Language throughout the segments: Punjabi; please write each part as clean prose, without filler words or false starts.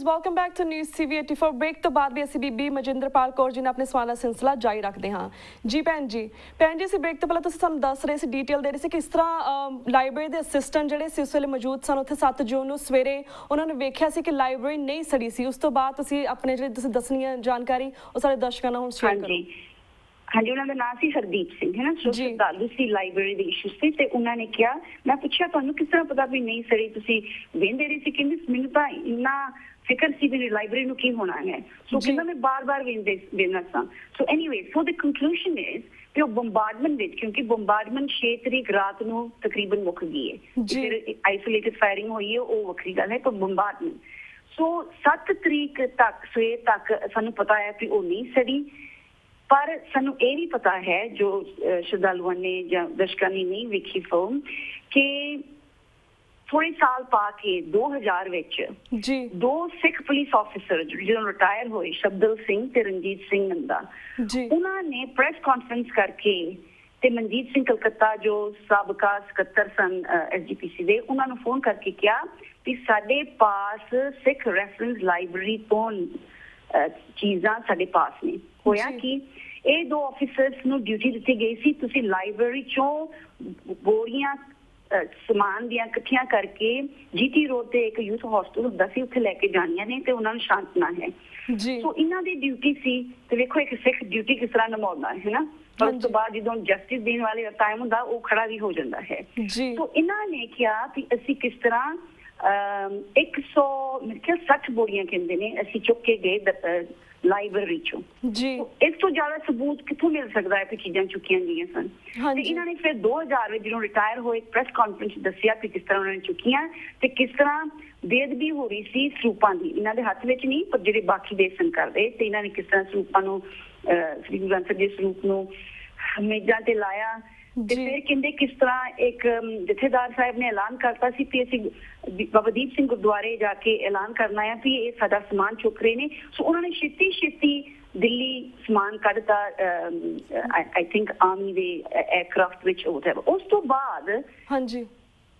Welcome back to news TV 84 break ਤੋਂ ਬਾਅਦ ਵੀ ਅਸੀਂ ਬੀਬੀ ਮਜਿੰਦਰਪਾਲ ਕੌਰ ਜੀ ਨਾਲ ਆਪਣੇ ਸਵਾਲਾਂ ਦਾ ਸਿਲਸਿਲਾ ਜਾਰੀ ਰੱਖਦੇ ਹਾਂ। ਜੀ ਭੈਣ ਜੀ ਅਸੀਂ ਬ੍ਰੇਕ ਤੋਂ ਪਹਿਲਾਂ ਤੁਸੀਂ ਸਾਨੂੰ ਦੱਸ ਰਹੇ ਸੀ, ਡਿਟੇਲ ਦੇ ਰਹੇ ਸੀ ਕਿਸ ਤਰ੍ਹਾਂ ਲਾਇਬ੍ਰੇਰੀ ਦੇ ਅਸਿਸਟੈਂਟ ਜਿਹੜੇ ਸੀ ਉਸ ਵੇਲੇ ਮੌਜੂਦ ਸਨ ਉੱਥੇ 7 ਜੂਨ ਨੂੰ ਸਵੇਰੇ ਉਹਨਾਂ ਨੇ ਵੇਖਿਆ ਸੀ ਕਿ ਲਾਇਬ੍ਰੇਰੀ ਨਹੀਂ ਸੜੀ ਸੀ। ਉਸ ਤੋਂ ਬਾਅਦ ਤੁਸੀਂ ਆਪਣੇ ਜਿਹੜੀ ਤੁਸੀਂ ਦੱਸਣੀ ਹੈ ਜਾਣਕਾਰੀ ਉਹ ਸਾਡੇ ਦਰਸ਼ਕਾਂ ਨਾਲ ਹੁਣ ਸ਼ੇਅਰ ਕਰੋ। हाँ जी, उन्होंने नाम सी हरदीप सिंह है ना, श्रद्धालु सी लाइब्रेरी दे इशू से ते उन्होंने क्या मैं पूछा तुहानू किस तरह पता भी नहीं सड़ी तुसी वेंदे रही सी कहंदी मैनूं तां इन्ना फिक्र सी भी लाइब्रेरी नूं की होना है सो कहंदा मैं बार-बार वेंदना सा। So anyway so the conclusion is कि वो बंबार्डमेंट विच क्योंकि बंबार्डमेंट 6 तरीक रात नूं तकरीबन मुक गई है, फिर आइसोलेटेड फायरिंग हुई है वो वखरी गल है, पर बंबार्डमेंट सो 7 तरीक तक सवेर तक सानूं पता है कि वो नहीं सड़ी। पर सानू ये भी पता है जो श्रद्धालुओं ने या दर्शकों ने नहीं वेखी फिल्म कि थोड़े साल पा के 2000 विच दो सिख पुलिस ऑफिसर जो रिटायर हुए शब्दल सिंह ते रणजीत सिंह नंदा उन्होंने प्रेस कॉन्फ्रेंस करके ते मनजीत सिंह कलकत्ता जो साबका सकत्तर सन SGPC दे उन्होंने फोन करके कहा कि साडे पास सिख रेफरेंस लाइब्रेरी तो चीज़ां साडे पास ने होया कि ये दो ऑफिसर्स नूं ड्यूटी दी गई सी तुसी लाइब्रेरी चों बोरियां समान दियां इकट्ठियां करके GT रोड ते एक यूथ हॉस्टल हुंदा सी उत्थे लेके जाणियां ने ते उन्हां नूं शांतना है। सो इन्हां दी ड्यूटी सी ते देखो एक सिख ड्यूटी किस तरह निभाउंदा है ना, पर उस तो बाद जो जस्टिस देने वाले टाइम हुंदा वो खड़ा भी हो जाता है। तो इन्हां ने कहा कि असी किस तरह 160 बोरियां कहंदे ने असी चुक के गए लाइब्रेरी चो जी। इस तो ज्यादा सबूत कितों मिल सकता है कि चीज़ां चुकियां गई सन। इन्होंने फिर 2000 में जो रिटायर होए प्रेस कॉन्फ्रेंस दसिया कि किस तरह उन्होंने चुकियां ते किस तरह बेदबी हो रही सी सरੂਪਾਂ ਦੀ इन्हां दे हत्थ विच नहीं पर ਜਿਹੜੇ बाकी देसन करदे ते इन्हां ने किस तरह ਸਰੂਪਾਂ ਨੂੰ श्री गुरु ग्रंथ ਸਾਹਿਬ ਦੇ ਸਰੂਪ ਨੂੰ मेजां ते लाया ਤੇ ਫਿਰ ਕਹਿੰਦੇ ਕਿਸ ਤਰ੍ਹਾਂ ਇੱਕ ਜਥੇਦਾਰ ਸਾਹਿਬ ਨੇ ਐਲਾਨ ਕਰਤਾ ਸੀ ਕਿ ਅਸੀਂ ਬਾਬਾ ਦੀਪ ਸਿੰਘ ਗੁਰਦੁਆਰੇ ਜਾ ਕੇ ਐਲਾਨ ਕਰਨਾ ਹੈ ਕਿ ਇਹ ਸਾਡਾ ਸਮਾਨ ਚੁੱਕ ਰਹੇ ਨੇ। ਸੋ ਉਹਨਾਂ ਨੇ ਛੇਤੀ ਦਿੱਲੀ ਸਮਾਨ ਕੱਢਤਾ ਆਈ ਥਿੰਕ ਆਰਮੀ ਦੇ 에ਅਰਕ੍ਰਾਫਟ ਵਿੱਚ ਉਹ ਉਸ ਤੋਂ ਬਾਅਦ ਹਾਂਜੀ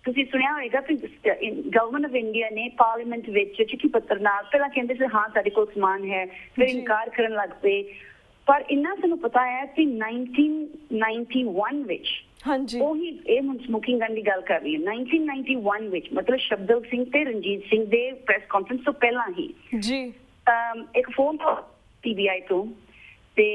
ਤੁਸੀਂ ਸੁਣਿਆ ਹੋਵੇਗਾ ਕਿ ਗਵਰਨਮੈਂਟ ਆਫ ਇੰਡੀਆ ਨੇ ਪਾਰਲੀਮੈਂਟ ਵਿੱਚ ਚਿੱਠੀ ਪੱਤਰ ਨਾਲ ਪਹਿਲਾਂ ਕਹਿੰਦੇ ਸੀ ਹਾਂ ਸਾਡੇ ਕੋਲ ਸਮਾਨ ਹੈ, ਫਿਰ ਇਨਕਾਰ ਕਰਨ ਲੱਗ ਪਏ। पर इन्ना सानू पता है कि 1991 विच ਉਹੀ ਇਹ ਹੁਣ ਸਮੋਕਿੰਗ ਗਨ ਦੀ ਗੱਲ ਕਰ ਰਹੀ ਹੈ 1991 ਵਿੱਚ ਮਤਲਬ ਸ਼ਬਦਲ ਸਿੰਘ ਤੇ ਰਣਜੀਤ ਸਿੰਘ ਦੇ ਪ੍ਰੈਸ ਕਾਨਫਰੰਸ ਤੋਂ ਪਹਿਲਾਂ ਹੀ ਜੀ ਇੱਕ ਫੋਨ ਕਾਲ PBI ਤੋਂ ਤੇ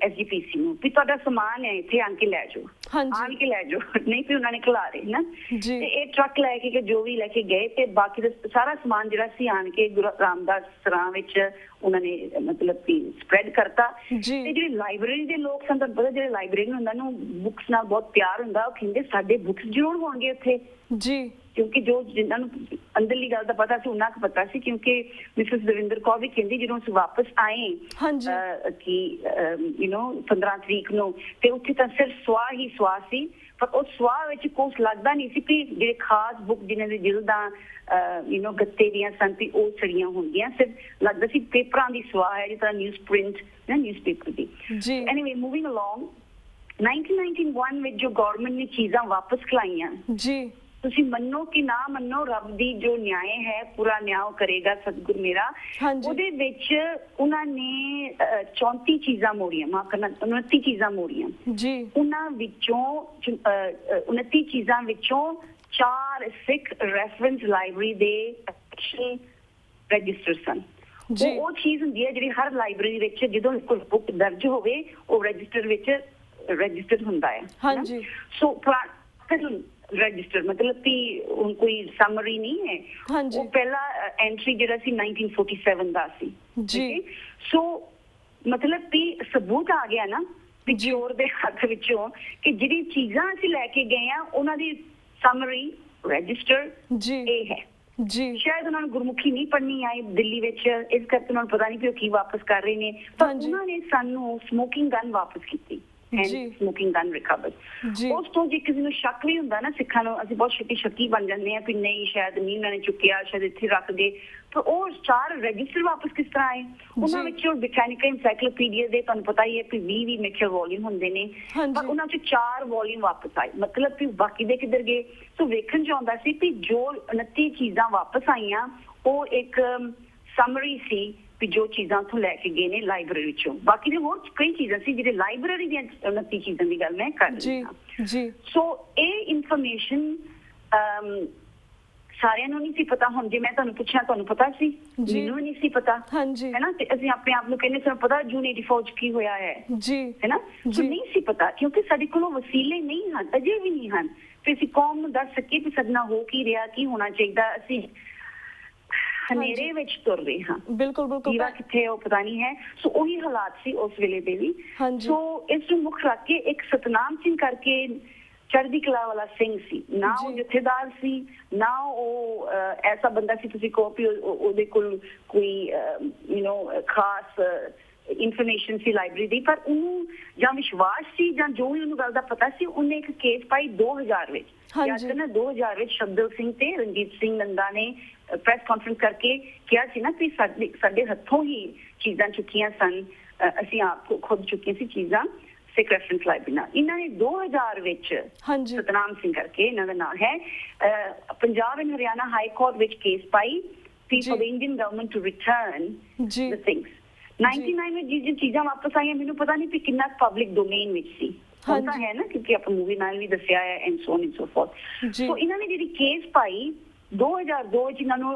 SGPC ਨੂੰ ਵੀ ਤੁਹਾਡਾ ਸਮਾਨ ਹੈ ਇੱਥੇ ਆਣ ਕੇ ਲੈ ਜਾਓ ਆਣ ਕੇ ਲੈ ਜਾਓ ਨਹੀਂ ਤੇ ਉਹਨਾਂ ਨੇ ਖਿਲਾ ਰਹੇ ਨਾ ਤੇ ਇਹ ਟਰੱਕ ਲੈ ਕੇ ਜੋ ਵੀ ਲੈ ਕੇ ਗਏ ਤੇ ਬਾਕੀ ਦਾ ਸਾਰਾ ਸਮਾਨ ਜਿਹੜਾ ਸੀ ਆਣ ਕੇ ਗੁਰੂ ਰਾਮਦਾਸ ਸਰਾਂ ਵਿੱਚ ਉਹਨਾਂ ਨੇ ਮਤਲਬ ਕਿ ਸਪਰੈਡ ਕਰਤਾ। ਤੇ ਜਿਹੜੇ ਲਾਇਬ੍ਰੇਰੀ ਦੇ ਲੋਕ ਸਨ ਤੁਹਾਨੂੰ ਪਤਾ ਜਿਹੜੇ ਲਾਇਬ੍ਰੇਰੀ ਉਹਨਾਂ ਨੂੰ ਬੁੱਕਸ ਨਾਲ ਬਹੁਤ ਪਿਆਰ ਹੁੰਦਾ ਉਹ ਕਹਿੰਦੇ ਸਾਡੇ ਬੁੱਕਸ ਜ਼ਰੂਰ ਹੋਣਗੇ ਉੱਥੇ ਜੀ ਕਿਉਂਕਿ ਜੋ ਜਿਨ੍ਹਾਂ ਨੂੰ ਅੰਦਰਲੀ ਗੱਲ ਦਾ ਪਤਾ ਸੀ ਉਹਨਾਂ ਨੂੰ ਪਤਾ ਸੀ ਕਿਉਂਕਿ ਮਿਸਿਸ ਦਵਿੰਦਰ ਕੌਰ ਵੀ ਕਹਿੰਦੀ ਜਦੋਂ ਅਸੀਂ ਵਾਪਸ ਆਏ ਕਿ ਯੂ نو 15 ਤਰੀਕ ਨੂੰ ਤੇ ਉੱਥੇ ਤਾਂ ਸਿਰਫ ਸਵਾਹ ਸੀ ਪਰ ਉਸ ਸਵਾਹ ਵਿੱਚ ਕੁਛ ਲੱਗਦਾ ਨਹੀਂ ਸੀ ਕਿ ਜਿਹੜੇ ਖਾਸ ਬੁੱਕ ਜਿਨ੍ਹਾਂ ਦੀ ਜਿਲਦਾਂ ਯੂ نو ਗੱਤੇ ਦੀਆਂ ਸਨ ਵੀ ਉਹ ਸੜੀਆਂ ਹੁੰਦੀਆਂ ਸਿਰਫ ਲੱਗਦਾ ਸੀ ਪੇਪਰਾਂ ਦੀ ਸਵਾਹ ਹੈ ਜਿਸ ਤਰ੍ਹਾਂ ਨਿਊਜ਼ ਪ੍ਰਿੰਟ ਨਾ ਨਿਊਜ਼ ਪੇਪਰ ਦੀ। ਐਨੀਵੇ ਮੂਵਿੰਗ ਅਲੋਂਗ 1991 ਵਿੱਚ ਜੋ ਗਵਰਨਮੈਂਟ ਨੇ ਚੀਜ਼ਾਂ ਵਾਪਸ ਖਲਾਈਆਂ ਜੀ ਤੁਸੀਂ ਮੰਨੋ ਕਿ ਨਾ ਮੰਨੋ ਰੱਬ ਦੀ ਜੋ ਨਿਆਂ ਹੈ ਪੂਰਾ ਨਿਆਂ ਕਰੇਗਾ ਸਤਿਗੁਰ ਮੇਰਾ ਉਹਦੇ ਵਿੱਚ ਉਹਨਾਂ ਨੇ 34 ਚੀਜ਼ਾਂ ਮੋੜੀਆਂ ਮਾਫ ਕਰਨਾ 29 ਚੀਜ਼ਾਂ ਮੋੜੀਆਂ ਜੀ। ਉਹਨਾਂ ਵਿੱਚੋਂ 29 ਚੀਜ਼ਾਂ ਵਿੱਚੋਂ 4 ਸਿੱਖ ਰੈਫਰੈਂਸ ਲਾਇਬ੍ਰੇਰੀ ਦੇ ਰਜਿਸਟਰ ਸਨ। ਉਹ ਚੀਜ਼ ਹੁੰਦੀ ਹੈ ਜਿਹੜੀ ਹਰ ਲਾਇਬ੍ਰੇਰੀ ਵਿੱਚ ਜਦੋਂ ਕੋਈ ਬੁੱਕ ਦਰਜ ਹੋਵੇ ਉਹ ਰਜਿਸਟਰ ਵਿੱਚ ਰਜਿਸਟਰ ਹੁੰਦਾ ਹੈ ਹਾਂਜੀ। ਸੋ रजिस्टर मतलब कि कोई समरी नहीं है वो पहला एंट्री जेड़ा सी 1947 दा सी जी। सो मतलब कि सबूत आ गया ना चोर दे हथ विचों कि जिहड़ी चीज़ां असीं लैके गए आ उन्हां दी समरी रजिस्टर जी ए है जी। शायद उन्होंने गुरमुखी नहीं पढ़नी आई दिल्ली विच इस करके उन्होंने पता नहीं कि वो की वापस कर रहे हैं पर उन्होंने सानू स्मोकिंग गन वापस की ਸਮੋਕਿੰਗ ਗਨ ਰਿਕਵਰ। ਉਸ ਤੋਂ ਜੇ ਕਿਸੇ ਨੂੰ ਸ਼ੱਕ ਵੀ ਹੁੰਦਾ ਨਾ ਸਿੱਖਾਂ ਨੂੰ ਅਸੀਂ ਬਹੁਤ ਛੇਤੀ ਸ਼ੱਕੀ ਬਣ ਜਾਂਦੇ ਹਾਂ ਕਿ ਨਹੀਂ ਸ਼ਾਇਦ ਨਹੀਂ ਉਹਨਾਂ ਨੇ ਚੁੱਕਿਆ ਸ਼ਾਇਦ ਇੱਥੇ ਰੱਖ ਗਏ ਪਰ ਉਹ 4 ਰਜਿਸਟਰ ਵਾਪਸ ਕਿਸ ਤਰ੍ਹਾਂ ਆਏ ਉਹਨਾਂ ਵਿੱਚੋਂ ਬ੍ਰਿਟੈਨਿਕਾ ਇਨਸਾਈਕਲੋਪੀਡੀਆ ਦੇ ਤੁਹਾਨੂੰ ਪਤਾ ਹੀ ਹੈ ਕਿ 20 ਮੇਖੇ ਵੋਲੀਅਮ ਹੁੰਦੇ ਨੇ ਪਰ ਉਹਨਾਂ ਚ 4 ਵੋਲੀਅਮ ਵਾਪਸ ਆਏ ਮਤਲਬ ਕਿ ਬਾਕੀ ਦੇ ਕਿੱਧਰ ਗਏ। ਸੋ ਵੇਖਣ ਚ ਆਉਂਦਾ ਸੀ ਕਿ ਜੋ 29 ਚੀਜ਼ਾਂ ਵਾਪਸ ਆਈਆਂ ਉਹ ਇੱਕ ਸਮਰੀ ਸੀ ਵੀ ਜੋ ਚੀਜ਼ਾਂ ਤੋਂ ਲੈ ਕੇ ਗਏ ਨੇ ਲਾਇਬ੍ਰੇਰੀ ਚੋਂ। ਬਾਕੀ ਦੇ ਹੋਰ ਕਈ ਚੀਜ਼ਾਂ ਸੀ ਜਿਹੜੇ ਲਾਇਬ੍ਰੇਰੀ ਦੀਆਂ 29 ਚੀਜ਼ਾਂ ਦੀ ਗੱਲ ਮੈਂ ਕਰ ਰਹੀ ਹਾਂ। ਜੀ ਸੋ ਇਹ ਇਨਫੋਰਮੇਸ਼ਨ ਸਾਰਿਆਂ ਨੂੰ ਨਹੀਂ ਸੀ ਪਤਾ। ਹੁਣ ਜੇ ਮੈਂ ਤੁਹਾਨੂੰ ਪੁੱਛਾਂ ਤੁਹਾਨੂੰ ਪਤਾ ਸੀ? ਮੈਨੂੰ ਨਹੀਂ ਸੀ ਪਤਾ, ਹੈ ਨਾ। ਤੇ ਅਸੀਂ ਆਪਣੇ ਆਪ ਨੂੰ ਕਹਿੰਦੇ ਸਾਨੂੰ ਪਤਾ ਜੂਨ 84 ਚ ਕੀ ਹੋਇਆ ਹੈ, ਹੈ ਨਾ। ਸੋ ਨਹੀਂ ਸੀ ਪਤਾ ਕਿਉਂਕਿ ਸਾਡੇ ਕੋਲ ਵਸੀਲੇ ਨਹੀਂ ਹਨ, ਅਜੇ ਵੀ ਨਹੀਂ ਹਨ ਕਿ ਅਸੀਂ ਕੌਮ ਨੂੰ ਦੱਸ ਸਕੀਏ ਕਿ ਸਾਡੇ ਨਾਲ ਹੋ ਕੀ ਰਿਹਾ, ਕੀ ਹੋਣਾ ਚਾਹੀਦਾ। ਅਸੀਂ ਹਨੇਰੇ ਵਿੱਚ ਤੁਰ ਰਹੇ ਹਾਂ, ਬਿਲਕੁਲ ਜੀਵਾ ਕਿੱਥੇ ਉਹ ਪਤਾ ਨਹੀਂ ਹੈ। ਸੋ ਉਹੀ ਹਾਲਾਤ ਸੀ ਉਸ ਵੇਲੇ ਦੇ ਵੀ। ਸੋ ਇਸ ਨੂੰ ਮੁੱਖ ਰੱਖ ਕੇ ਇੱਕ ਸਤਨਾਮ ਸਿੰਘ ਕਰਕੇ ਚੜ੍ਹਦੀ ਕਲਾ ਵਾਲਾ ਸਿੰਘ ਸੀ ਨਾ, ਉਹ ਜਥੇਦਾਰ ਸੀ ਨਾ ਉਹ ਐਸਾ ਬੰਦਾ ਸੀ ਤੁਸੀਂ ਕਹੋ ਵੀ ਉਹਦੇ ਕੋਲ ਕੋਈ ਖਾਸ ਇਨਫੋਰਮੇਸ਼ਨ ਸੀ ਲਾਇਬ੍ਰੇਰੀ ਦੀ, ਪਰ ਉਹਨੂੰ ਜਾਂ ਵਿਸ਼ਵਾਸ ਸੀ ਜਾਂ ਜੋ ਵੀ ਉਹਨੂੰ ਗੱਲ ਦਾ ਪਤਾ ਸੀ। ਉਹਨੇ ਇੱਕ ਕੇਸ ਪਾਈ 2000 ਵਿੱਚ, ਯਾਦ ਕਰਨਾ 2000 ਵਿੱਚ ਸ਼ਬਦਲ ਸਿੰਘ ਤੇ ਰਣਜੀਤ ਸਿੰਘ ਨੰਦਾ ਨੇ ਪ੍ਰੈਸ ਕਾਨਫਰੰਸ ਕਰਕੇ ਕਿਹਾ ਸੀ ਨਾ ਕਿ ਸਾਡੇ ਹੱਥੋਂ ਹੀ ਚੀਜ਼ਾਂ ਚੁੱਕੀਆਂ ਸਨ, ਅਸੀਂ ਆਪ ਖੁਦ ਚੁੱਕੀਆਂ ਸੀ ਚੀਜ਼ਾਂ ਸਿੱਖ ਰੈਫਰੈਂਸ ਲਾਇਬ੍ਰੇਰੀ ਨਾਲ। ਇਹਨਾਂ ਨੇ 2000 ਵਿੱਚ ਸਤਨਾਮ ਸਿੰਘ ਕਰਕੇ ਇਹਨਾਂ ਦਾ ਨਾਮ ਹੈ, Punjab and Haryana high court ਵਿੱਚ ਕੇਸ ਪਾਈ for the Indian government to return the things. 99 ਵਿੱਚ ਜਿਹੜੀਆਂ ਚੀਜ਼ਾਂ ਵਾਪਸ ਆਈਆਂ ਮੈਨੂੰ ਪਤਾ ਨਹੀਂ ਵੀ ਕਿੰਨਾ ਪਬਲਿਕ ਡੋਮੇਨ ਵਿੱਚ ਸੀ, ਹੁਣ ਤਾਂ ਹੈ ਨਾ ਕਿਉਂਕਿ ਆਪਾਂ ਮੂਵੀ ਨਾਲ ਵੀ ਦੱਸਿਆ ਹੈ and so on and so forth. So ਇਹਨਾਂ ਨੇ ਜਿਹੜੀ ਕੇਸ ਪਾਈ 2002 ਚ ਇਹਨਾਂ ਨੂੰ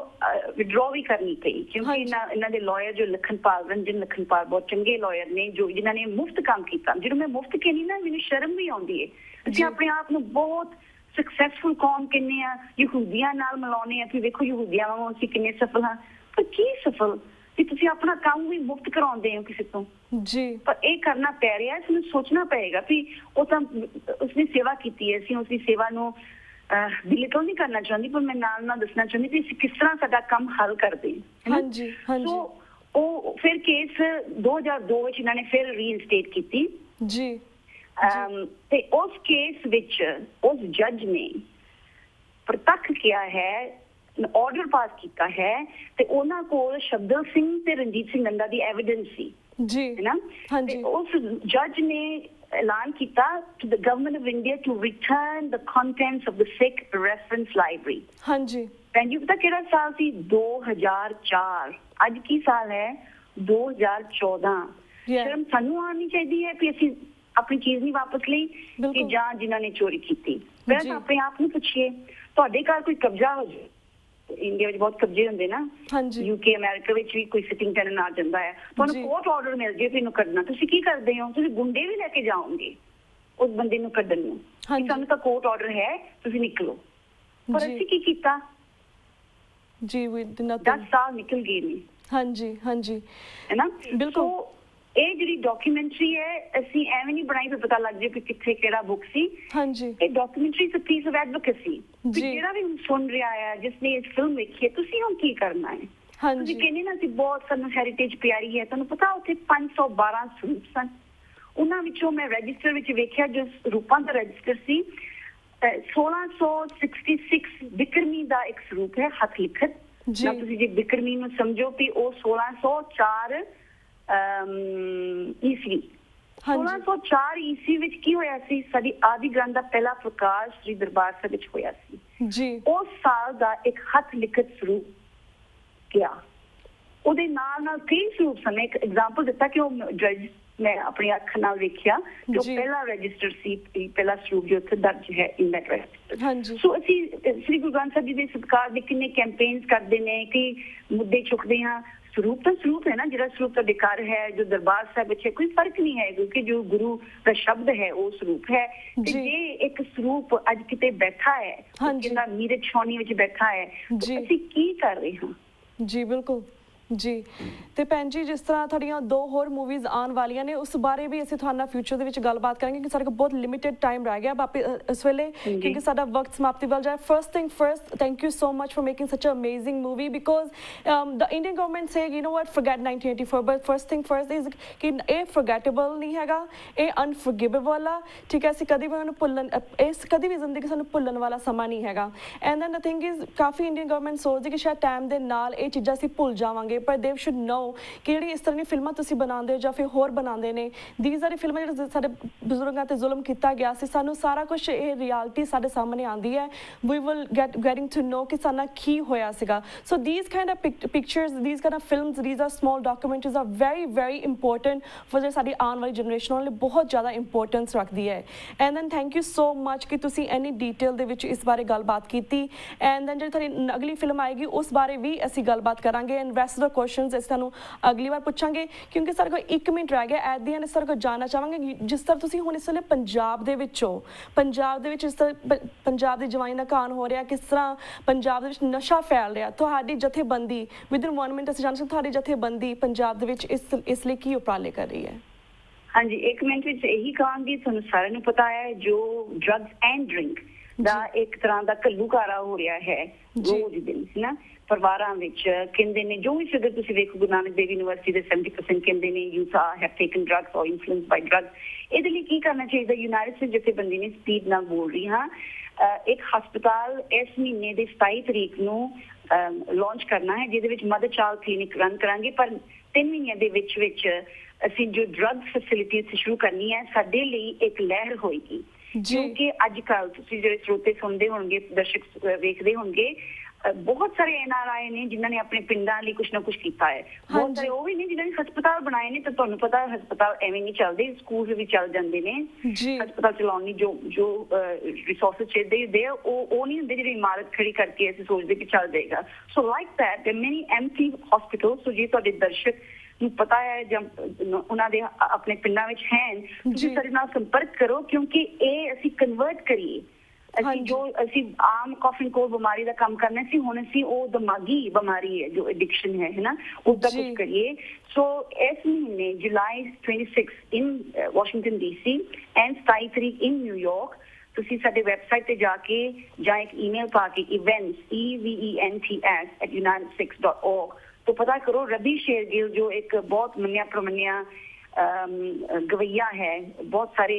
ਵਿਡਰੋ ਵੀ ਕਰਨੀ ਪਈ ਕਿਉਂਕਿ ਇਹਨਾਂ ਦੇ ਲਾਇਰ ਜੋ ਰੰਜਨ ਲਖਨਪਾਲ ਬਹੁਤ ਚੰਗੇ ਲਾਇਰ ਨੇ ਜੋ ਜਿਨ੍ਹਾਂ ਨੇ ਮੁਫਤ ਕੰਮ ਕੀਤਾ। ਜਦੋਂ ਮੈਂ ਮੁਫਤ ਕਹਿੰਦੀ ਨਾ ਮੈਨੂੰ ਸ਼ਰਮ ਵੀ ਆਉਂਦੀ ਹੈ। ਅਸੀਂ ਆਪਣੇ ਆਪ ਨੂੰ ਬਹੁਤ ਸਕਸੈਸਫੁਲ ਕੌਮ ਕਹਿੰਦੇ ਆ, ਯਹੂਦੀਆਂ ਨਾਲ ਮਿਲਾਉਂਦੇ ਆ ਕਿ ਵੇਖੋ ਯਹੂਦੀਆਂ ਵਾਂਗੂ ਅਸੀਂ ਕਿੰਨੇ ਸਫਲ ਹਾਂ, ਪਰ ਕੀ ਸਫਲ ਕਿ ਤੁਸੀਂ ਆਪਣਾ ਕੰਮ ਵੀ ਮੁਫਤ ਕਰਾਉਂਦੇ ਹੋ ਕਿਸੇ ਤੋਂ ਜੀ। ਪਰ ਇਹ ਕਰਨਾ ਪੈ ਰਿਹਾ, ਇਸਨੂੰ ਸੋਚਣਾ ਪਏਗਾ ਵੀ ਉਹ ਤਾਂ ਉਸਨੇ ਸੇਵਾ ਕੀਤੀ ਹੈ, ਅਸੀਂ ਉਸਦੀ ਸੇਵਾ ਨੂੰ ਬਿਲਕੁਲ ਨਹੀਂ ਕਰਨਾ ਚਾਹੁੰਦੀ, ਪਰ ਮੈਂ ਨਾਲ ਨਾਲ ਦੱਸਣਾ ਚਾਹੁੰਦੀ ਵੀ ਅਸੀਂ ਕਿਸ ਤਰ੍ਹਾਂ ਸਾਡਾ ਕੰਮ ਹੱਲ ਕਰਦੇ ਹਾਂ। ਸੋ ਉਹ ਫਿਰ ਕੇਸ 2002 ਵਿੱਚ ਇਹਨਾਂ ਨੇ ਫਿਰ ਰੀਇਨਸਟੇਟ ਕੀਤੀ ਜੀ। ਤੇ ਉਸ ਕੇਸ ਵਿੱਚ ਉਸ ਜੱਜ ਨੇ ਪ੍ਰਤੱਖ ਕਿਹਾ ਹੈ, ਆਰਡਰ ਪਾਸ ਕੀਤਾ ਹੈ ਤੇ ਉਹਨਾਂ ਕੋਲ ਸ਼ਬਦਲ ਸਿੰਘ ਤੇ ਰਣਜੀਤ ਸਿੰਘ ਨੰਦਾ ਦੀ ਐਵੀਡੈਂਸ ਸੀ ਜੀ, ਹੈ ਨਾ। ਤੇ ਉਸ ਜੱਜ ਨੇ ਐਲਾਨ ਕੀਤਾ to the government of India to return the contents of the Sikh reference library। ਹਾਂਜੀ ਭੈਣ ਜੀ ਪਤਾ ਕਿਹੜਾ ਸਾਲ ਸੀ? 2004। ਅੱਜ ਕੀ ਸਾਲ ਹੈ? 2014। ਸ਼ਰਮ ਸਾਨੂੰ ਆਉਣੀ ਚਾਹੀਦੀ ਹੈ ਕਿ ਅਸੀਂ ਆਪਣੀ ਚੀਜ਼ ਨਹੀਂ ਵਾਪਸ ਲਈ ਕਿ ਜਾਂ ਜਿਨ੍ਹਾਂ ਨੇ ਚੋਰੀ ਕੀਤੀ। ਪਹਿਲਾਂ ਆਪਣੇ ਆਪ ਨੂੰ ਪੁੱਛੀਏ, ਤੁਹਾਡੇ ਘਰ ਕੋਈ ਕਬਜ਼ਾ ਹੋ ਜਾਏ, ਇੰਡੀਆ ਵਿੱਚ ਬਹੁਤ ਕਬਜ਼ੇ ਹੁੰਦੇ ਨਾ, UK ਅਮਰੀਕਾ ਵਿੱਚ ਵੀ ਕੋਈ ਸਿਟਿੰਗ ਟੈਨੈਂਟ ਆ ਜਾਂਦਾ ਹੈ, ਤੁਹਾਨੂੰ ਕੋਰਟ ਆਰਡਰ ਮਿਲ ਜੇ ਇਹਨੂੰ ਕੱਢਣਾ, ਤੁਸੀਂ ਕੀ ਕਰਦੇ ਹੋ? ਤੁਸੀਂ ਗੁੰਡੇ ਵੀ ਲੈ ਕੇ ਜਾਓਗੇ ਉਸ ਬੰਦੇ ਨੂੰ ਕੱਢਣ ਨੂੰ, ਸਾਨੂੰ ਤਾਂ ਕੋਰਟ ਆਰਡਰ ਹੈ ਤੁਸੀਂ ਨਿਕਲੋ। ਪਰ ਅਸੀਂ ਕੀ ਕੀਤਾ ਜੀ? 10 ਸਾਲ ਨਿਕਲ ਗਏ ਨੇ। ਹਾਂਜੀ ਹੈ ਨਾ। ਬਿਲਕੁਲ ਇਹ ਜਿਹੜੀ ਡਾਕੂਮੈਂਟਰੀ ਹੈ ਅਸੀਂ ਐਵੇਂ ਨਹੀਂ ਬਣਾਈ ਵੀ ਪਤਾ ਲੱਗ ਜਾਏ ਕਿ ਕਿੱਥੇ ਕਿਹੜਾ ਬੁੱਕ ਸੀ। ਇਹ documentary is a piece of advocacy. ਜਿਹੜਾ ਵੀ ਸੁਣ ਰਿਹਾ ਹੈ, ਜਿਸਨੇ ਇਹ ਫਿਲਮ ਵੇਖੀ ਹੈ, ਤੁਸੀਂ ਹੁਣ ਕੀ ਕਰਨਾ ਹੈ? ਤੁਸੀਂ ਕਹਿੰਦੇ ਨਾ ਅਸੀਂ ਬਹੁਤ ਸਾਨੂੰ ਹੈਰੀਟੇਜ ਪਿਆਰੀ ਹੈ, ਤੁਹਾਨੂੰ ਪਤਾ ਉੱਥੇ 512 ਸਰੂਪ ਸਨ। ਉਹਨਾਂ ਵਿੱਚੋਂ ਮੈਂ ਰਜਿਸਟਰ ਵਿੱਚ ਵੇਖਿਆ ਜੋ ਸਰੂਪਾਂ ਦਾ ਰਜਿਸਟਰ ਸੀ 1666 ਬਿਕਰਮੀ ਦਾ ਇੱਕ ਸਰੂਪ ਹੈ ਹੱਥ ਲਿਖਤ। ਨਾ ਤੁਸੀਂ ਜੇ ਬਿਕਰਮੀ ਨੂੰ ਸਮਝੋ ਕਿ ਉਹ 1604 ਈਸਵੀ 1604 ਈਸਵੀ ਵਿੱਚ ਕੀ ਹੋਇਆ ਸੀ? ਸਾਡੀ ਆਦਿ ਗ੍ਰੰਥ ਦਾ ਪਹਿਲਾ ਪ੍ਰਕਾਸ਼ ਸ੍ਰੀ ਦਰਬਾਰ ਸਾਹਿਬ ਵਿੱਚ ਹੋਇਆ ਸੀ ਜੀ। ਉਸ ਸਾਲ ਦਾ ਇੱਕ ਹੱਥ ਲਿਖਤ ਸਰੂਪ ਗਿਆ, ਉਹਦੇ ਨਾਲ ਨਾਲ ਕਈ ਸਰੂਪ ਸਨ। ਇੱਕ ਐਗਜ਼ਾਮਪਲ ਦਿੱਤਾ ਕਿ ਉਹ ਮੈਂ ਆਪਣੀ ਅੱਖ ਨਾਲ ਵੇਖਿਆ ਜੋ ਪਹਿਲਾ ਰਜਿਸਟਰ ਸੀ, ਪਹਿਲਾ ਸਰੂਪ ਜੋ ਉੱਥੇ ਦਰਜ ਹੈ ਇਨ ਦੈਟ ਰਜਿਸਟਰ। ਸੋ ਅਸੀਂ ਸ੍ਰੀ ਗੁਰੂ ਗ੍ਰੰਥ ਸਾਹਿਬ ਜੀ ਦੇ ਸਤਿਕਾਰ ਦੇ ਕਿੰਨੇ ਕੈਂਪੇਨਸ ਕਰਦੇ ਨੇ ਕਿ ਮੁੱਦੇ ਚੁੱਕਦੇ ਹਾਂ। ਸਰੂਪ ਤਾਂ ਸਰੂਪ ਹੈ ਨਾ, ਜਿਹੜਾ ਸਰੂਪ ਤੁਹਾਡੇ ਘਰ ਹੈ, ਜੋ ਦਰਬਾਰ ਸਾਹਿਬ ਵਿੱਚ ਹੈ, ਕੋਈ ਫਰਕ ਨਹੀਂ ਹੈ ਕਿਉਂਕਿ ਜੋ ਗੁਰੂ ਦਾ ਸ਼ਬਦ ਹੈ ਉਹ ਸਰੂਪ ਹੈ। ਤੇ ਜੇ ਇੱਕ ਸਰੂਪ ਅੱਜ ਕਿਤੇ ਬੈਠਾ ਹੈ, ਕਿੰਨਾ ਮੀਰਤ ਛਾਉਣੀ ਵਿੱਚ ਬੈਠਾ ਹੈ, ਅਸੀਂ ਕੀ ਕਰ ਰਹੇ ਹਾਂ ਜੀ? ਬਿਲਕੁਲ ਜੀ। ਤੇ ਭੈਣ ਜੀ ਜਿਸ ਤਰ੍ਹਾਂ ਤੁਹਾਡੀਆਂ 2 ਹੋਰ ਮੂਵੀਜ਼ ਆਉਣ ਵਾਲੀਆਂ ਨੇ ਉਸ ਬਾਰੇ ਵੀ ਅਸੀਂ ਤੁਹਾਡੇ ਨਾਲ ਫਿਊਚਰ ਦੇ ਵਿੱਚ ਗੱਲਬਾਤ ਕਰਾਂਗੇ ਕਿ ਸਾਡੇ ਕੋਲ ਬਹੁਤ ਲਿਮਿਟਡ ਟਾਈਮ ਰਹਿ ਗਿਆ ਇਸ ਵੇਲੇ ਕਿਉਂਕਿ ਸਾਡਾ ਵਕਤ ਸਮਾਪਤੀ ਵੱਲ ਜਾਏ। First thing first, thank you so much for making such a amazing movie because the Indian government say you know what forget 1984 but first thing first is ਕਿ ਇਹ ਫੋਰਗੇਟੇਬਲ ਨਹੀਂ ਹੈਗਾ, ਇਹ ਅਨਫੋਰਗਿਵੇਬਲ ਆ। ਠੀਕ ਹੈ, ਅਸੀਂ ਕਦੀ ਵੀ ਉਹਨੂੰ ਭੁੱਲਣ, ਇਸ ਕਦੀ ਵੀ ਜ਼ਿੰਦਗੀ ਸਾਨੂੰ ਭੁੱਲਣ ਵਾਲਾ ਸਮਾਂ ਨਹੀਂ ਹੈਗਾ। And then the thing is ਕਾਫੀ ਇੰਡੀਅਨ ਗਵਰਨਮੈਂਟ ਸੋਚਦੀ ਕਿ ਸ਼ਾਇਦ ਟਾਈਮ ਦੇ ਨਾਲ ਇਹ ਚੀਜ਼ਾਂ ਅਸੀਂ ਭੁੱਲ ਜਾਵਾਂਗੇ, ਪਰ ਦੇ ਸ਼ੁਡ ਨੋ ਕਿ ਜਿਹੜੀ ਇਸ ਤਰ੍ਹਾਂ ਦੀਆਂ ਫਿਲਮਾਂ ਤੁਸੀਂ ਬਣਾਉਂਦੇ ਹੋ ਜਾਂ ਫਿਰ ਹੋਰ ਬਣਾਉਂਦੇ ਨੇ, ਦੀਜ਼ ਆਰ ਫਿਲਮਾਂ ਜਿਹੜੇ ਸਾਡੇ ਬਜ਼ੁਰਗਾਂ ਤੇ ਜ਼ੁਲਮ ਕੀਤਾ ਗਿਆ ਸੀ, ਸਾਨੂੰ ਸਾਰਾ ਕੁਝ ਇਹ ਰਿਐਲਿਟੀ ਸਾਡੇ ਸਾਹਮਣੇ ਆਉਂਦੀ ਹੈ, we will getting to know ਕਿ ਸਾਡਾ ਕੀ ਹੋਇਆ ਸੀਗਾ। ਸੋ these kind of pictures, these kind of films, these are small documentaries are very very important for ਜਿਹੜੀ ਸਾਡੀ ਆਉਣ ਵਾਲੀ ਜਨਰੇਸ਼ਨ ਲਈ ਬਹੁਤ ਜ਼ਿਆਦਾ ਇੰਪੋਰਟੈਂਸ ਰੱਖਦੀ ਹੈ। And then thank you so much ਕਿ ਤੁਸੀਂ ਇੰਨੀ ਡਿਟੇਲ ਦੇ ਵਿੱਚ ਇਸ ਬਾਰੇ ਗੱਲਬਾਤ ਕੀਤੀ। ਐਂਡ ਦੈਨ ਜਿਹੜੀ ਤੁਹਾਡੀ ਅਗਲੀ ਫਿਲਮ ਆਏਗੀ ਉਸ ਬਾਰੇ ਵੀ ਅਸੀਂ ਗੱਲਬਾਤ ਕਰਾਂਗੇ, ਐਂਡ ਰੈਸਟ ਦਾ ਕੁਐਸਚਨਸ ਅਸੀਂ ਤੁਹਾਨੂੰ ਅਗਲੀ ਵਾਰ ਪੁੱਛਾਂਗੇ, ਕਿਉਂਕਿ ਸਾਡੇ ਕੋਲ 1 ਮਿੰਟ ਰਹਿ ਗਿਆ। ਐਟ ਦੀ ਐਂਡ ਸਾਡੇ ਕੋਲ ਜਾਣਨਾ ਚਾਹਾਂਗੇ ਜਿਸ ਤਰ੍ਹਾਂ ਤੁਸੀਂ ਹੁਣ ਇਸ ਵੇਲੇ ਪੰਜਾਬ ਦੇ ਵਿੱਚ ਹੋ, ਪੰਜਾਬ ਦੇ ਵਿੱਚ ਇਸ ਤਰ੍ਹਾਂ ਪੰਜਾਬ ਦੀ ਜਵਾਨੀ ਦਾ ਕਾਣ ਹੋ ਰਿਹਾ, ਕਿਸ ਤਰ੍ਹਾਂ ਪੰਜਾਬ ਦੇ ਵਿੱਚ ਨਸ਼ਾ ਫੈਲ ਰਿਹਾ, ਤੁਹਾਡੀ ਜਥੇਬੰਦੀ ਵਿਦਿਨ 1 ਮਿੰਟ ਅਸੀਂ ਜਾਣ ਸਕਦੇ ਤੁਹਾਡੀ ਜਥੇਬੰਦੀ ਪੰਜਾਬ ਦੇ ਵਿੱਚ ਇਸ ਲਈ ਕੀ ਉਪਰਾਲੇ ਕਰ ਰਹੀ ਹੈ? ਹਾਂਜੀ, 1 ਮਿੰਟ ਵਿੱਚ ਇਹੀ ਕਹਾਂਗੀ, ਤੁਹਾਨੂੰ ਸਾਰਿਆਂ ਨੂੰ ਪਤਾ ਹੈ ਜੋ ਡਰੱਗਸ ਐਂਡ ਡਰਿੰਕ ਦਾ ਇੱਕ ਤਰ੍ਹਾਂ ਦਾ ਘੱਲੂਘਾਰਾ ਹੋ ਰਿਹਾ ਹੈ ਰੋਜ਼ ਦਿਨ ਹੈ ਨਾ ਪਰਿਵਾਰਾਂ ਵਿੱਚ। ਕਹਿੰਦੇ ਨੇ ਜੋ ਵੀ ਫਿਗਰ ਤੁਸੀਂ ਵੇਖੋ, ਗੁਰੂ ਨਾਨਕ ਦੇਵ ਯੂਨੀਵਰਸਿਟੀ ਦੇ 70% ਕਹਿੰਦੇ ਨੇ ਯੂਥ ਹੈਵ ਟੇਕਨ ਡਰੱਗਸ ਔਰ ਇਨਫਲੂਐਂਸਡ ਬਾਈ ਡਰੱਗਸ। ਇਹਦੇ ਲਈ ਕੀ ਕਰਨਾ ਚਾਹੀਦਾ? ਯੂਨਾਈਟਿਡ ਸਟੇਟਸ ਜਥੇਬੰਦੀ ਨੇ ਸਪੀਡ ਨਾਲ ਬੋਲ ਰਹੀ ਹਾਂ, ਇੱਕ ਹਸਪਤਾਲ ਇਸ ਮਹੀਨੇ ਦੀ 27 ਤਰੀਕ ਨੂੰ ਲਾਂਚ ਕਰਨਾ ਹੈ, ਜਿਹਦੇ ਵਿੱਚ ਮਦਰ ਚਾਈਲਡ ਕਲੀਨਿਕ ਰਨ ਕਰਾਂਗੇ, ਪਰ 3 ਮਹੀਨਿਆਂ ਦੇ ਵਿੱਚ ਅਸੀਂ ਜੋ ਡਰੱਗ ਫੈਸਿਲਿਟੀ ਸ਼ੁਰੂ ਕਰਨੀ ਹੈ, ਸਾਡੇ ਲਈ ਇੱਕ ਲਹਿਰ ਹੋਏਗੀ। ਕਿਉਂਕਿ ਅੱਜ ਕੱਲ੍ਹ ਤੁਸੀਂ ਜਿਹੜੇ ਸਰੋਤੇ ਸੁਣਦੇ ਹੋਣਗੇ, ਦਰਸ਼ਕ ਵੇਖਦੇ ਹੋਣਗੇ, ਬਹੁਤ ਸਾਰੇ NRI ਨੇ ਜਿਨ੍ਹਾਂ ਨੇ ਆਪਣੇ ਪਿੰਡਾਂ ਲਈ ਕੁਛ ਨਾ ਕੁਛ ਕੀਤਾ ਹੈ, ਬਹੁਤ ਸਾਰੇ ਉਹ ਵੀ ਨੇ ਜਿਨ੍ਹਾਂ ਨੇ ਹਸਪਤਾਲ ਬਣਾਏ ਨੇ। ਤਾਂ ਤੁਹਾਨੂੰ ਪਤਾ ਹਸਪਤਾਲ ਐਵੇਂ ਨਹੀਂ ਚੱਲਦੇ, ਸਕੂਲ ਵੀ ਚੱਲ ਜਾਂਦੇ ਨੇ। ਹਸਪਤਾਲ ਚਲਾਉਣ ਲਈ ਜੋ ਰਿਸੋਰਸਿਸ ਚਾਹੀਦੇ ਹੁੰਦੇ ਆ ਉਹ ਨਹੀਂ ਹੁੰਦੇ ਜਿਹੜੀ ਇਮਾਰਤ ਖੜੀ ਕਰਕੇ ਅਸੀਂ ਸੋਚਦੇ ਕਿ ਚੱਲ ਜਾਏਗਾ। ਸੋ ਲਾਈਕ ਦੈਟ ਦੇयर ਮੈਨੀ ਐਮਪਟੀ ਹਸਪੀਟਲ। ਸੋ ਜੇ ਤੁਹਾਡੇ ਦਰਸ਼ਕ ਨੂੰ ਪਤਾ ਹੈ ਜਾਂ ਉਹਨਾਂ ਦੇ ਆਪਣੇ ਪਿੰਡਾਂ ਵਿੱਚ ਹੈ, ਤੁਸੀਂ ਸਾਡੇ ਨਾਲ ਸੰਪਰਕ ਕਰੋ, ਕਿਉਂਕਿ ਇਹ ਅਸੀਂ ਕਨਵਰਟ ਕਰੀਏ। ਅਸੀਂ ਆਮ ਕਾਫ ਐਂਡ ਕੋਲਡ ਬਿਮਾਰੀ ਦਾ ਕੰਮ ਕਰਨਾ ਸੀ, ਹੁਣ ਅਸੀਂ ਉਹ ਦਿਮਾਗੀ ਬਿਮਾਰੀ ਹੈ ਜੋ ਐਡਿਕਸ਼ਨ ਹੈ ਨਾ, ਉਹਦਾ ਕੁਝ ਕਰੀਏ। ਸੋ ਇਸ ਮਹੀਨੇ ਜੁਲਾਈ 26 ਇਨ ਵਾਸ਼ਿੰਗਟਨ DC ਐਂਡ 27 ਤਰੀਕ ਇਨ ਨਿਊਯਾਰਕ, ਤੁਸੀਂ ਸਾਡੇ ਵੈਬਸਾਈਟ ਤੇ ਜਾ ਕੇ ਜਾਂ ਇੱਕ ਈਮੇਲ ਪਾ ਕੇ events events@unitedsikhs.org तो पता करो। रवि शेरगिल जो एक बहुत मन्या प्रमन्या गवैया है, बहुत सारे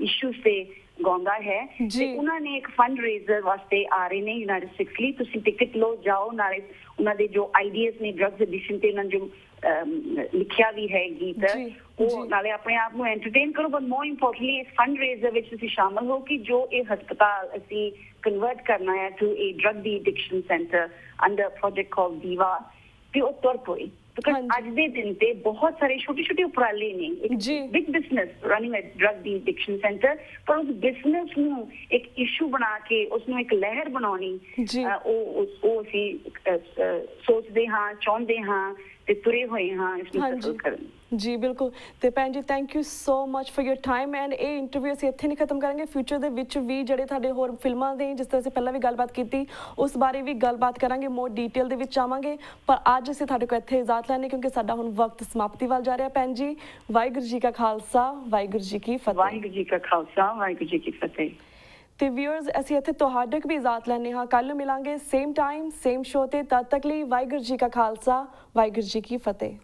इश्यूज से ਗਾਉਂਦਾ ਹੈ, ਤੇ ਉਹਨਾਂ ਨੇ ਇੱਕ ਫੰਡ ਰੇਜ਼ਰ ਵਾਸਤੇ ਆ ਰਹੇ ਨੇ ਯੂਨਾਈਟਿਡ ਸਿੱਖਸ ਲਈ। ਤੁਸੀਂ ਟਿਕਟ ਲਓ, ਜਾਓ, ਨਾਲੇ ਉਹਨਾਂ ਦੇ ਜੋ ਆਈਡੀਆਜ਼ ਨੇ ਡਰੱਗਸ ਐਡਿਕਸ਼ਨ ਤੇ ਉਹਨਾਂ ਜੋ ਲਿਖਿਆ ਵੀ ਹੈ ਗੀਤ, ਉਹ ਨਾਲੇ ਆਪਣੇ ਆਪ ਨੂੰ ਐਂਟਰਟੇਨ ਕਰੋ, ਬਟ ਮੋਰ ਇੰਪੋਰਟੈਂਟਲੀ ਇਸ ਫੰਡ ਰੇਜ਼ਰ ਵਿੱਚ ਤੁਸੀਂ ਸ਼ਾਮਲ ਹੋ ਕਿ ਜੋ ਇਹ ਹਸਪਤਾਲ ਅਸੀਂ ਕਨਵਰਟ ਕਰਨਾ ਹੈ to a drug deaddiction centre under project called Deeva, ਤੇ ਉਹ ਤੁਰ ਪਏ। ਬਿਕਾਜ਼ ਅੱਜ ਦੇ ਦਿਨ ਤੇ ਬਹੁਤ ਸਾਰੇ ਛੋਟੇ ਛੋਟੇ ਉਪਰਾਲੇ ਨੇ, ਇੱਕ ਬਿਗ ਬਿਜ਼ਨਸ ਰਨਿੰਗ ਅ ਡਰੱਗ ਡੀ ਐਡਿਕਸ਼ਨ ਸੈਂਟਰ, ਪਰ ਉਸ ਬਿਜ਼ਨਸ ਨੂੰ ਇੱਕ ਇਸ਼ੂ ਬਣਾ ਕੇ ਉਸਨੂੰ ਇੱਕ ਲਹਿਰ ਬਣਾਉਣੀ, ਉਹ ਅਸੀਂ ਸੋਚਦੇ ਹਾਂ, ਚਾਹੁੰਦੇ ਹਾਂ ਤੇ ਤੁਰੇ ਹੋਏ ਹਾਂ ਇਸ ਨੂੰ ਸਫਲ ਕਰਨ। ਜੀ ਬਿਲਕੁਲ। ਤੇ ਭੈਣ ਜੀ thank you so much for your time. And ਇਹ ਇੰਟਰਵਿਊ ਅਸੀਂ ਇੱਥੇ ਨਹੀਂ ਖਤਮ ਕਰਾਂਗੇ, ਫਿਊਚਰ ਦੇ ਵਿੱਚ ਵੀ ਜਿਹੜੇ ਤੁਹਾਡੇ ਹੋਰ ਫਿਲਮਾਂ ਦੇ ਜਿਸ ਤਰ੍ਹਾਂ ਅਸੀਂ ਪਹਿਲਾਂ ਵੀ ਗੱਲਬਾਤ ਕੀਤੀ ਉਸ ਬਾਰੇ ਵੀ ਗੱਲਬਾਤ ਕਰਾਂਗੇ, ਮੋਰ ਡਿਟੇਲ ਦੇ ਵਿੱਚ ਆਵਾਂਗੇ। ਪਰ ਅੱਜ ਅਸੀਂ ਤੁਹਾਡੇ ਕੋਲ ਇੱਥੇ ਇਜਾਜ਼ਤ ਲੈਣੇ ਕਿਉਂਕਿ ਸਾਡਾ ਹੁਣ ਵਕਤ ਸਮਾਪਤੀ ਵੱਲ ਜਾ ਰਿਹਾ। ਭੈਣ ਜੀ ਵਾਹਿਗੁਰੂ ਜੀ ਕਾ ਖਾਲਸਾ, ਵਾਹਿਗੁਰੂ ਜੀ ਕੀ ਫਤਿਹ। ਵਾਹਿਗੁਰੂ ਜੀ ਕਾ ਖਾਲਸਾ, ਵਾਹਿਗੁਰੂ ਜੀ ਕੀ ਫਤਿਹ। ਤੇ ਵਿਊਅਰਸ ਅਸੀਂ ਇੱਥੇ ਤੁਹਾਡੇ ਕੋਲ ਵੀ ਇਜਾਜ਼ਤ ਲੈਣੇ ਹਾਂ, ਕੱਲ੍ਹ ਨੂੰ ਮਿਲਾਂਗੇ ਸੇਮ ਟਾਈਮ ਸੇਮ ਸ਼ੋਅ ਤੇ। ਤਦ ਤੱਕ ਲਈ ਵਾਹਿਗੁਰੂ ਜੀ ਕਾ ਖਾਲਸਾ, ਵਾਹਿਗੁਰੂ ਜੀ ਕੀ ਫਤਿਹ।